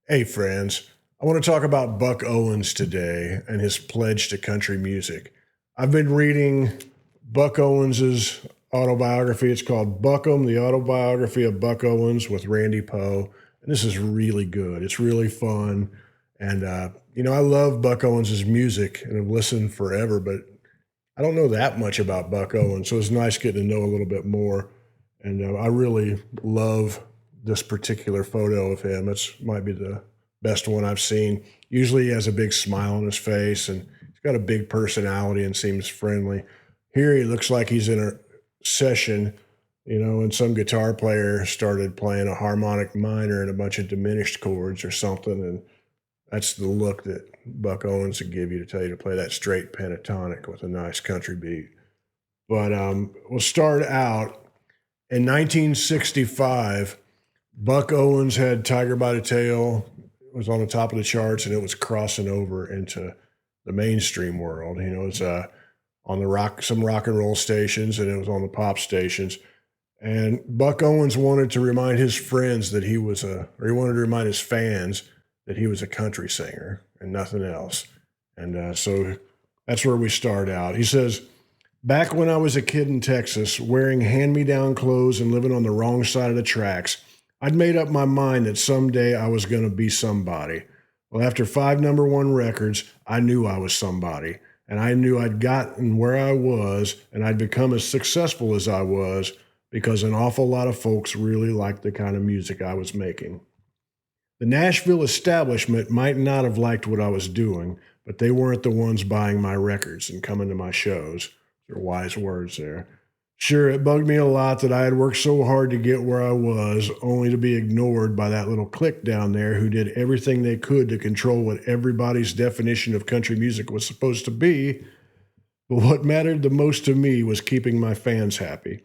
Hey, friends. I want to talk about Buck Owens today and his pledge to country music. I've been reading Buck Owens's autobiography. It's called Buckham, the autobiography of Buck Owens with Randy Poe. And this is really good. It's really fun. And, I love Buck Owens's music and have listened forever, but I don't know that much about Buck Owens. So it's nice getting to know a little bit more. And I really love this particular photo of him. It's might be the best one I've seen. Usually he has a big smile on his face and he's got a big personality and seems friendly. Here he looks like he's in a session, and some guitar player started playing a harmonic minor and a bunch of diminished chords or something. And that's the look that Buck Owens would give you to tell you to play that straight pentatonic with a nice country beat. But we'll start out in 1965. Buck Owens had Tiger by the Tail. It was on the top of the charts, and it was crossing over into the mainstream world. It was on some rock and roll stations, and it was on the pop stations. And Buck Owens wanted to remind his friends that he wanted to remind his fans that he was a country singer and nothing else. And so that's where we start out. He says, "Back when I was a kid in Texas, wearing hand-me-down clothes and living on the wrong side of the tracks, I'd made up my mind that someday I was going to be somebody. Well, after 5 number one records, I knew I was somebody, and I knew I'd gotten where I was, and I'd become as successful as I was because an awful lot of folks really liked the kind of music I was making. The Nashville establishment might not have liked what I was doing, but they weren't the ones buying my records and coming to my shows." They're wise words there. "Sure, it bugged me a lot that I had worked so hard to get where I was, only to be ignored by that little clique down there who did everything they could to control what everybody's definition of country music was supposed to be. But what mattered the most to me was keeping my fans happy.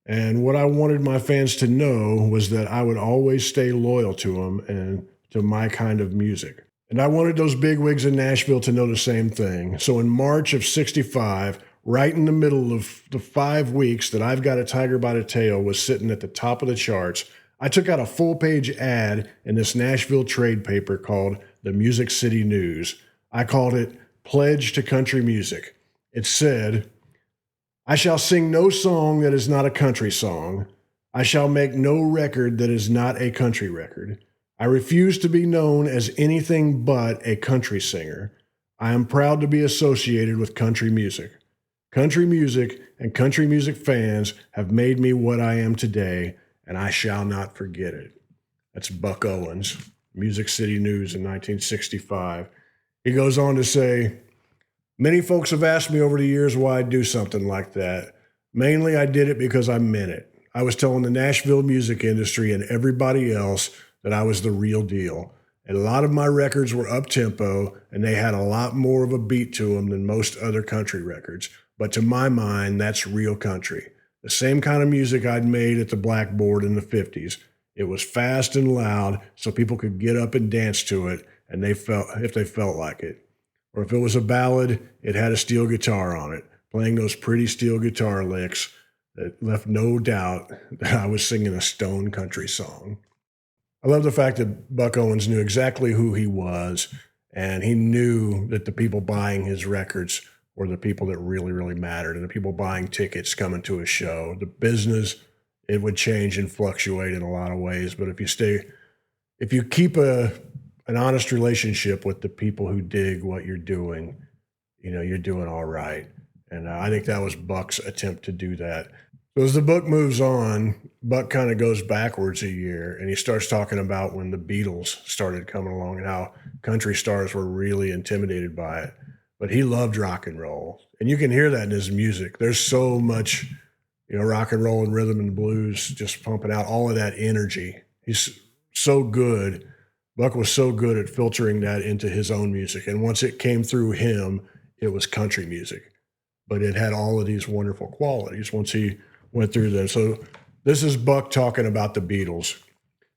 And what I wanted my fans to know was that I would always stay loyal to them and to my kind of music. And I wanted those bigwigs in Nashville to know the same thing. So in March of '65, right in the middle of the 5 weeks that I've Got a Tiger by the Tail was sitting at the top of the charts, I took out a full-page ad in this Nashville trade paper called the Music City News. I called it Pledge to Country Music. It said, 'I shall sing no song that is not a country song. I shall make no record that is not a country record. I refuse to be known as anything but a country singer. I am proud to be associated with country music. Country music and country music fans have made me what I am today, and I shall not forget it.'" That's Buck Owens, Music City News in 1965. He goes on to say, "Many folks have asked me over the years why I'd do something like that. Mainly, I did it because I meant it. I was telling the Nashville music industry and everybody else that I was the real deal. And a lot of my records were up-tempo, and they had a lot more of a beat to them than most other country records. But to my mind, that's real country. The same kind of music I'd made at the blackboard in the '50s. It was fast and loud, so people could get up and dance to it, and if they felt like it. Or if it was a ballad, it had a steel guitar on it, playing those pretty steel guitar licks that left no doubt that I was singing a stone country song." I love the fact that Buck Owens knew exactly who he was, and he knew that the people buying his records were the people that really, really mattered, and the people buying tickets coming to a show. The business, it would change and fluctuate in a lot of ways, but if you keep an honest relationship with the people who dig what you're doing, you're doing all right. And I think that was Buck's attempt to do that. So as the book moves on, Buck kind of goes backwards a year, and he starts talking about when the Beatles started coming along and how country stars were really intimidated by it. But he loved rock and roll, and you can hear that in his music. There's so much, rock and roll and rhythm and blues just pumping out all of that energy. He's so good. Buck was so good at filtering that into his own music. And once it came through him, it was country music. But it had all of these wonderful qualities once he went through them. So this is Buck talking about the Beatles.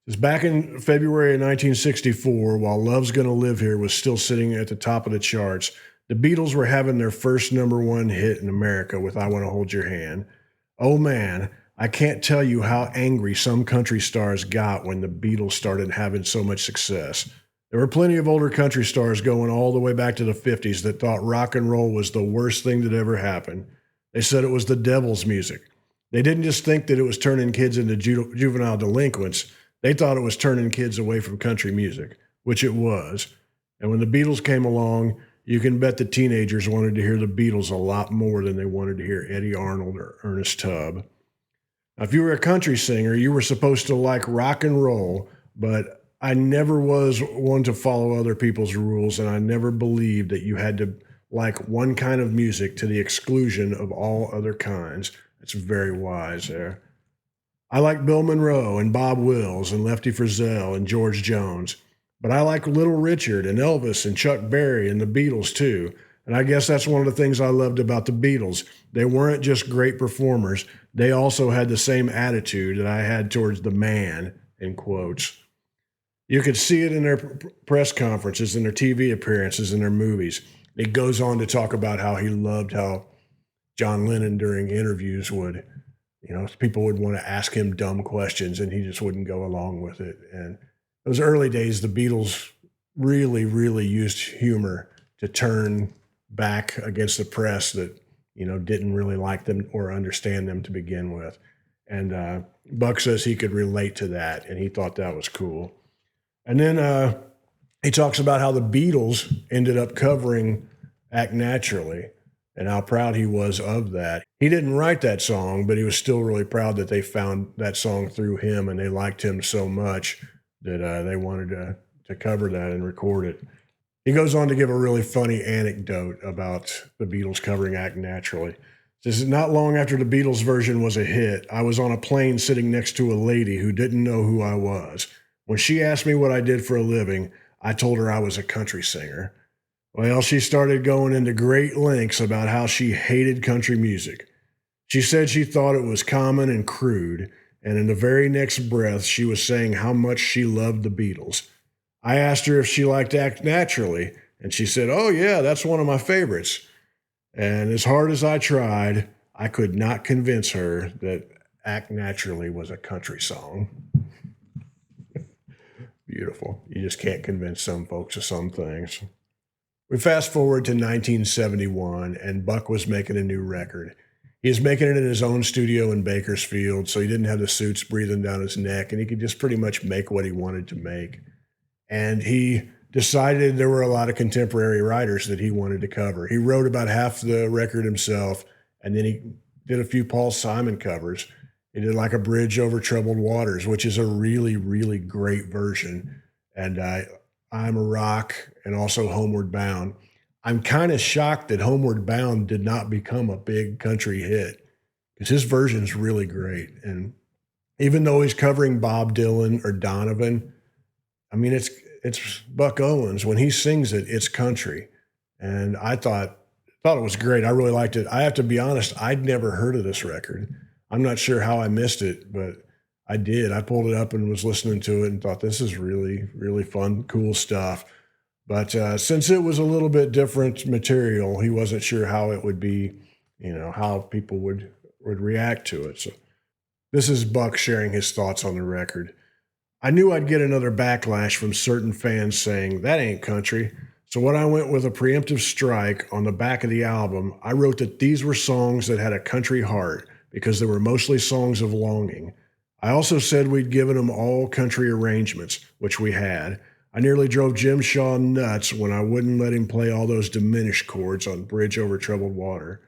It's back in February of 1964, while Love's Gonna Live Here was still sitting at the top of the charts, the Beatles were having their first number one hit in America with I Want to Hold Your Hand. Oh man, I can't tell you how angry some country stars got when the Beatles started having so much success. There were plenty of older country stars going all the way back to the 50s that thought rock and roll was the worst thing that ever happened. They said it was the devil's music. They didn't just think that it was turning kids into juvenile delinquents, they thought it was turning kids away from country music, which it was. And when the Beatles came along, you can bet the teenagers wanted to hear the Beatles a lot more than they wanted to hear Eddie Arnold or Ernest Tubb. Now, if you were a country singer, you were supposed to like rock and roll, but I never was one to follow other people's rules, and I never believed that you had to like one kind of music to the exclusion of all other kinds. It's very wise there. I like Bill Monroe and Bob Wills and Lefty Frizzell and George Jones, but I like Little Richard and Elvis and Chuck Berry and the Beatles too. And I guess that's one of the things I loved about the Beatles. They weren't just great performers, they also had the same attitude that I had towards the man, in quotes. You could see it in their press conferences, in their TV appearances, in their movies. It goes on to talk about how he loved how John Lennon during interviews would, people would want to ask him dumb questions and he just wouldn't go along with it. And those early days, the Beatles really, really used humor to turn back against the press that, didn't really like them or understand them to begin with. And Buck says he could relate to that and he thought that was cool. And then he talks about how the Beatles ended up covering Act Naturally and how proud he was of that. He didn't write that song, but he was still really proud that they found that song through him and they liked him so much that they wanted to cover that and record it. He goes on to give a really funny anecdote about the Beatles covering Act Naturally. This is not long after the Beatles version was a hit. I was on a plane sitting next to a lady who didn't know who I was. When she asked me what I did for a living, I told her I was a country singer. Well, she started going into great lengths about how she hated country music. She said she thought it was common and crude, and in the very next breath, she was saying how much she loved the Beatles. I asked her if she liked Act Naturally, and she said, "Oh yeah, that's one of my favorites." And as hard as I tried, I could not convince her that Act Naturally was a country song. Beautiful. You just can't convince some folks of some things. We fast forward to 1971, and Buck was making a new record. He was making it in his own studio in Bakersfield, so he didn't have the suits breathing down his neck, and he could just pretty much make what he wanted to make. And he decided there were a lot of contemporary writers that he wanted to cover. He wrote about half the record himself, and then he did a few Paul Simon covers. He did like A Bridge Over Troubled Waters, which is a really, really great version. And I'm a Rock and also Homeward Bound. I'm kind of shocked that Homeward Bound did not become a big country hit because his version is really great. And even though he's covering Bob Dylan or Donovan, I mean, it's Buck Owens. When he sings it, it's country. And I thought it was great. I really liked it. I have to be honest, I'd never heard of this record. I'm not sure how I missed it, but I did. I pulled it up and was listening to it and thought this is really, really fun, cool stuff. But since it was a little bit different material, he wasn't sure how it would be, how people would react to it. So this is Buck sharing his thoughts on the record. I knew I'd get another backlash from certain fans saying, that ain't country. So when I went with a preemptive strike on the back of the album, I wrote that these were songs that had a country heart because they were mostly songs of longing. I also said we'd given them all country arrangements, which we had. I nearly drove Jim Shaw nuts when I wouldn't let him play all those diminished chords on Bridge Over Troubled Water.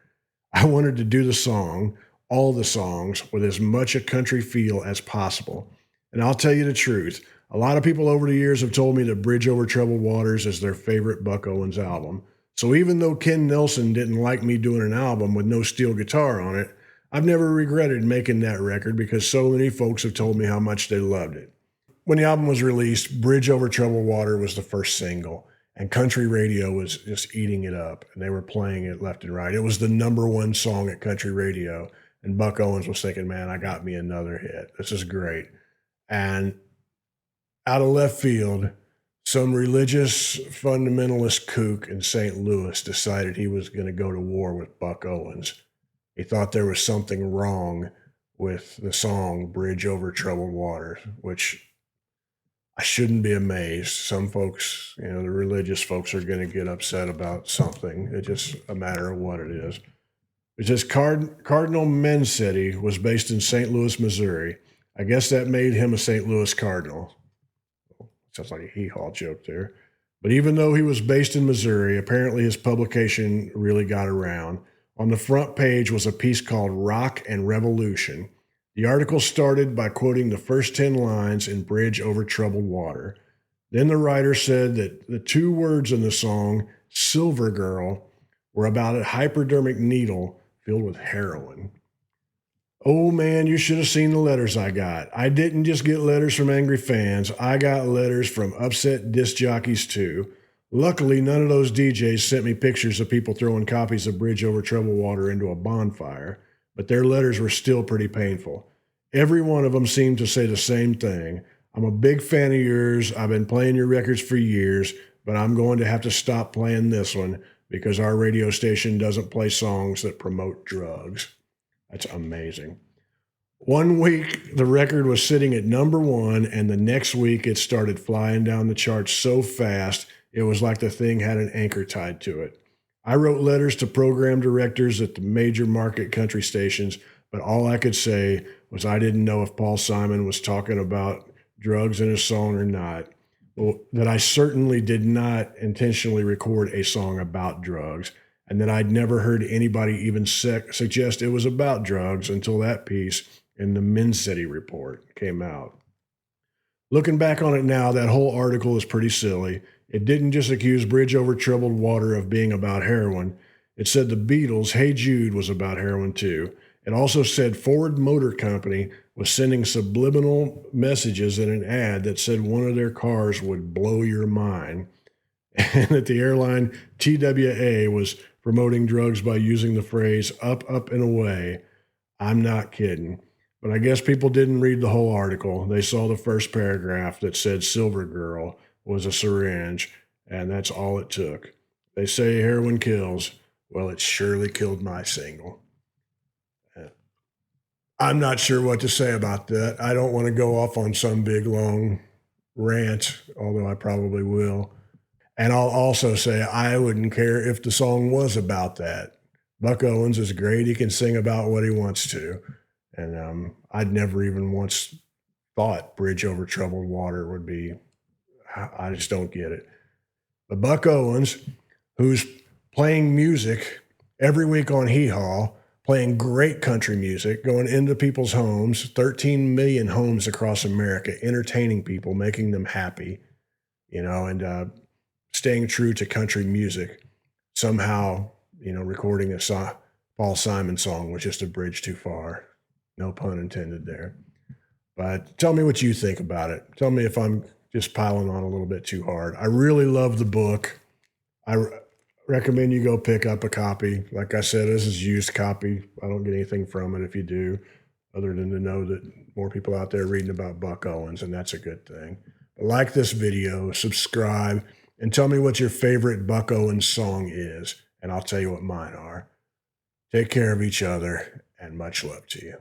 I wanted to do the song, all the songs, with as much a country feel as possible. And I'll tell you the truth, a lot of people over the years have told me that Bridge Over Troubled Waters is their favorite Buck Owens album. So even though Ken Nelson didn't like me doing an album with no steel guitar on it, I've never regretted making that record because so many folks have told me how much they loved it. When the album was released, Bridge Over Troubled Water was the first single, and country radio was just eating it up, and they were playing it left and right. It was the number one song at country radio, and Buck Owens was thinking, man, I got me another hit. This is great. And out of left field, some religious fundamentalist kook in St. Louis decided he was going to go to war with Buck Owens. He thought there was something wrong with the song Bridge Over Troubled Water, which I shouldn't be amazed. Some folks, the religious folks are going to get upset about something. It's just a matter of what it is. It says Cardinal Mensetti was based in St. Louis, Missouri. I guess that made him a St. Louis Cardinal. Sounds like a hee-haw joke there. But even though he was based in Missouri, apparently his publication really got around. On the front page was a piece called Rock and Revolution. The article started by quoting the first 10 lines in Bridge Over Troubled Water. Then the writer said that the two words in the song, Silver Girl, were about a hypodermic needle filled with heroin. Oh man, you should have seen the letters I got. I didn't just get letters from angry fans. I got letters from upset disc jockeys too. Luckily, none of those DJs sent me pictures of people throwing copies of Bridge Over Troubled Water into a bonfire, but their letters were still pretty painful. Every one of them seemed to say the same thing. I'm a big fan of yours. I've been playing your records for years, but I'm going to have to stop playing this one because our radio station doesn't play songs that promote drugs. That's amazing. One week, the record was sitting at number one, and the next week, it started flying down the charts so fast, it was like the thing had an anchor tied to it. I wrote letters to program directors at the major market country stations, but all I could say was I didn't know if Paul Simon was talking about drugs in his song or not. Well, that I certainly did not intentionally record a song about drugs, and that I'd never heard anybody even suggest it was about drugs until that piece in the Mensetti report came out. Looking back on it now, that whole article is pretty silly. It didn't just accuse Bridge Over Troubled Water of being about heroin. It said the Beatles' Hey Jude was about heroin too. It also said Ford Motor Company was sending subliminal messages in an ad that said one of their cars would blow your mind, and that the airline TWA was promoting drugs by using the phrase up, up, and away. I'm not kidding. But I guess people didn't read the whole article. They saw the first paragraph that said Silver Girl was a syringe, and that's all it took. They say heroin kills. Well, it surely killed my single. I'm not sure what to say about that. I don't want to go off on some big, long rant, although I probably will. And I'll also say I wouldn't care if the song was about that. Buck Owens is great. He can sing about what he wants to. And I'd never even once thought Bridge Over Troubled Water would be, I just don't get it. But Buck Owens, who's playing music every week on Hee Haw, playing great country music, going into people's homes, 13 million homes across America, entertaining people, making them happy, and staying true to country music. Somehow, recording a Paul Simon song was just a bridge too far. No pun intended there. But tell me what you think about it. Tell me if I'm just piling on a little bit too hard. I really love the book. I recommend you go pick up a copy. Like I said, this is used copy. I don't get anything from it if you do, other than to know that more people out there reading about Buck Owens, and that's a good thing. But like this video, subscribe, and tell me what your favorite Buck Owens song is, and I'll tell you what mine are. Take care of each other, and much love to you.